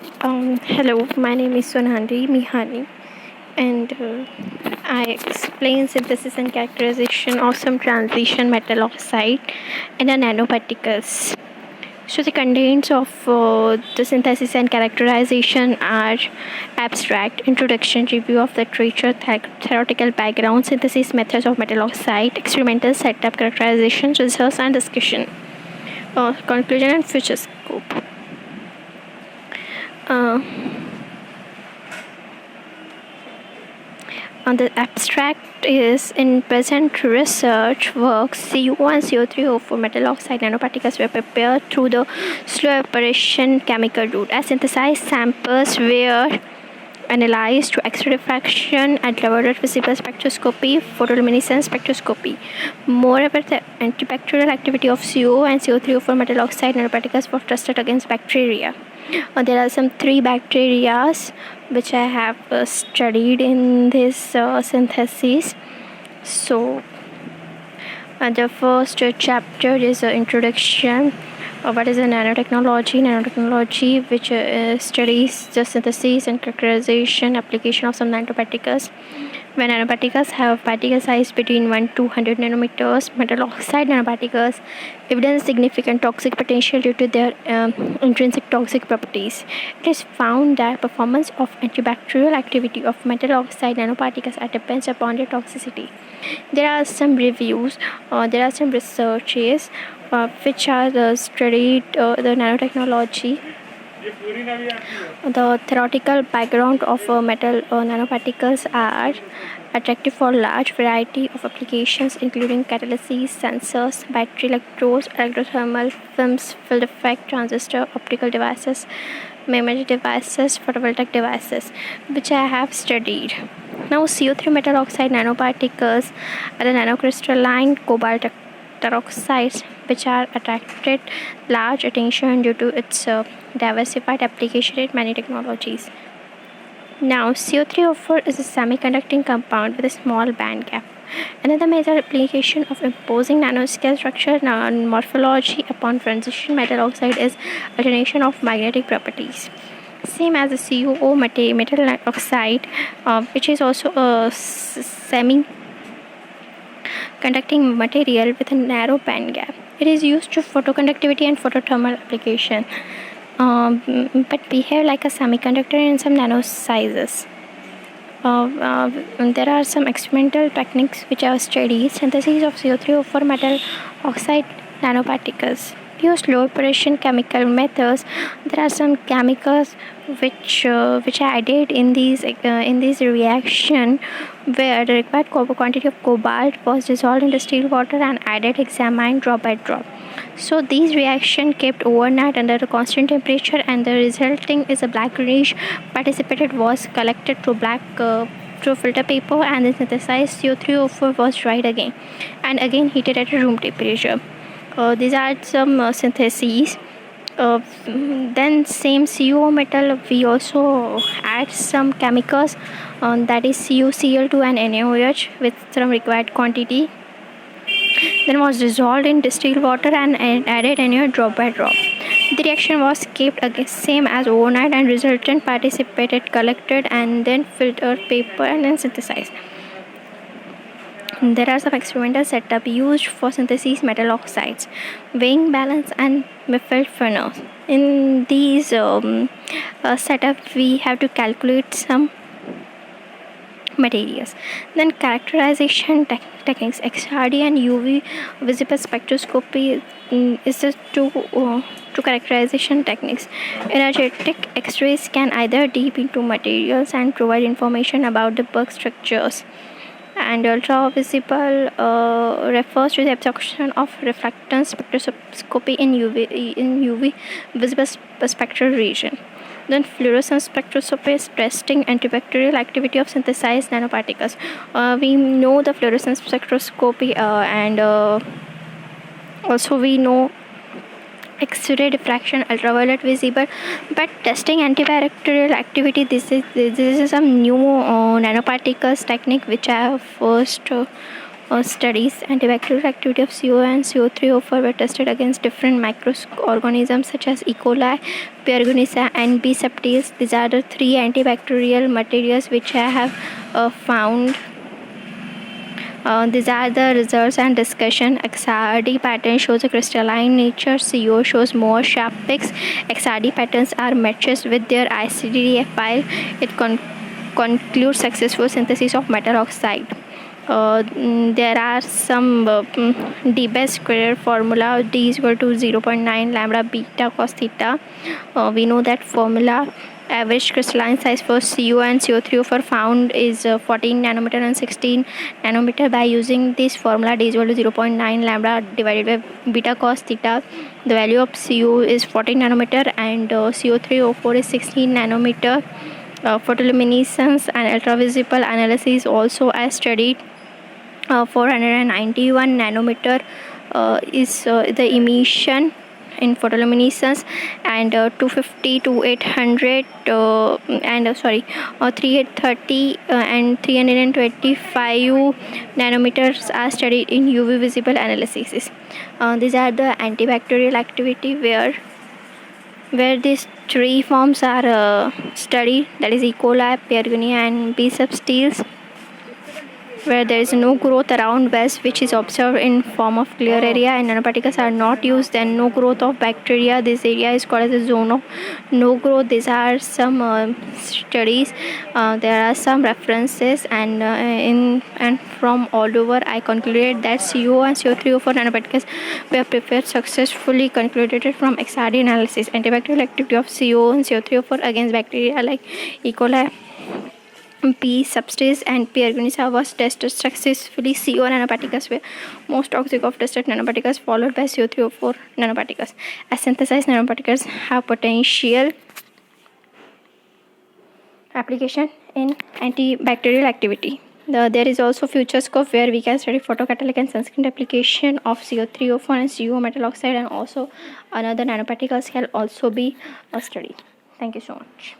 Hello, my name is Sonali Mihani, and I explain synthesis and characterization of some transition metal oxide and the nanoparticles. So the contents of the synthesis and characterization are abstract, introduction, review of the literature, theoretical background, synthesis methods of metal oxide, experimental setup, characterization, research and discussion, conclusion and future scope. Uh, the abstract is in present research work, CO and CO3O4 metal oxide nanoparticles were prepared through the slow evaporation chemical route. As synthesized samples were analyzed to X-ray diffraction, ultraviolet visible spectroscopy, photoluminescence spectroscopy. Moreover, the antibacterial activity of CO and CO3O4 metal oxide nanoparticles was tested against bacteria. There are some three bacteria which I have studied in this synthesis. So, the first chapter is introduction. What is a nanotechnology? Nanotechnology, which studies the synthesis and characterization application of some nanoparticles. When nanoparticles have particle size between 1 to 100 nanometers, metal oxide nanoparticles evidence significant toxic potential due to their intrinsic toxic properties. It is found that performance of antibacterial activity of metal oxide nanoparticles depends upon their toxicity. There are some reviews, there are some researches which are studied the nanotechnology. The theoretical background of metal nanoparticles are attractive for large variety of applications including catalysis, sensors, battery electrodes, electrothermal films, field effect, transistor, optical devices, memory devices, photovoltaic devices, which I have studied. Now, CO3 metal oxide nanoparticles are the nanocrystalline cobalt peroxides which are attracted large attention due to its diversified application in many technologies. Now, CO3O4 is a semiconducting compound with a small band gap. Another major application of imposing nanoscale structure and morphology upon transition metal oxide is alternation of magnetic properties. Same as the CuO metal oxide, which is also a semi conducting material with a narrow band gap. It is used for photoconductivity and photothermal application, but behave like a semiconductor in some nano sizes. There are some experimental techniques which are studied synthesis of CO3O4 metal oxide nanoparticles. Use low operation chemical methods. There are some chemicals which are added in these reaction where the required quantity of cobalt was dissolved in the still water and added examined drop by drop. So these reaction kept overnight under a constant temperature and the resulting is a black greenish participated was collected through through filter paper and the synthesized CO3O4 was dried again and again heated at a room temperature. These are some syntheses. Then same CO metal we also add some chemicals that is CuCl2 and NaOH with some required quantity, then was dissolved in distilled water and added NaOH drop by drop. The reaction was kept again same as overnight and resultant participated collected and then filtered paper and then synthesized. There are some experimental setup used for synthesis metal oxides, weighing balance and Miffeld furnace. In these setup, we have to calculate some materials. Then characterization techniques, XRD and UV visible spectroscopy is the two characterization techniques. Energetic X-rays can either deep into materials and provide information about the bulk structures, and ultra visible refers to the absorption of reflectance spectroscopy in UV visible spectral region. Then fluorescence spectroscopy is testing antibacterial activity of synthesized nanoparticles. We know the fluorescence spectroscopy and also we know X-ray diffraction, ultraviolet visible, but testing antibacterial activity. This is some new nanoparticles technique which I have first studies. Antibacterial activity of CO and CO3O4 were tested against different microorganisms such as E. coli, Peargonisa, and B. subtilis. These are the three antibacterial materials which I have found. These are the results and discussion. XRD pattern shows a crystalline nature. CO shows more sharp peaks. XRD patterns are matches with their ICD file. It concludes successful synthesis of metal oxide. There are some debate square formula. D is equal to 0.9 lambda beta cos theta. We know that formula. Average crystalline size for CO and CO3O4 found is 14 nanometer and 16 nanometer. By using this formula, D is equal to 0.9 lambda divided by beta cos theta. The value of CO is 14 nanometer and CO3O4 is 16 nanometer. Photoluminescence and ultravisible analysis also as studied. 491 nanometer is the emission in photoluminescence, and 250 to 800 3830 and 325 nanometers are studied in UV visible analysis. These are the antibacterial activity where these three forms are studied, that is E. coli, Peargonia, and B. subtilis, where there is no growth around wells which is observed in form of clear area and nanoparticles are not used, then no growth of bacteria. This area is called as a zone of no growth. These are some studies. There are some references, and from all over I concluded that CO and CO3O4 nanoparticles were prepared successfully concluded from XRD analysis. Antibacterial activity of CO and CO3O4 against bacteria like E. coli, B. subtilis, and Peargonisa was tested successfully. CO nanoparticles were most toxic of tested nanoparticles, followed by CO3O4 nanoparticles. As synthesized nanoparticles have potential application in antibacterial activity. There is also future scope where we can study photocatalytic and sunscreen application of CO3O4 and CO metal oxide, and also another nanoparticles can also be studied. Thank you so much.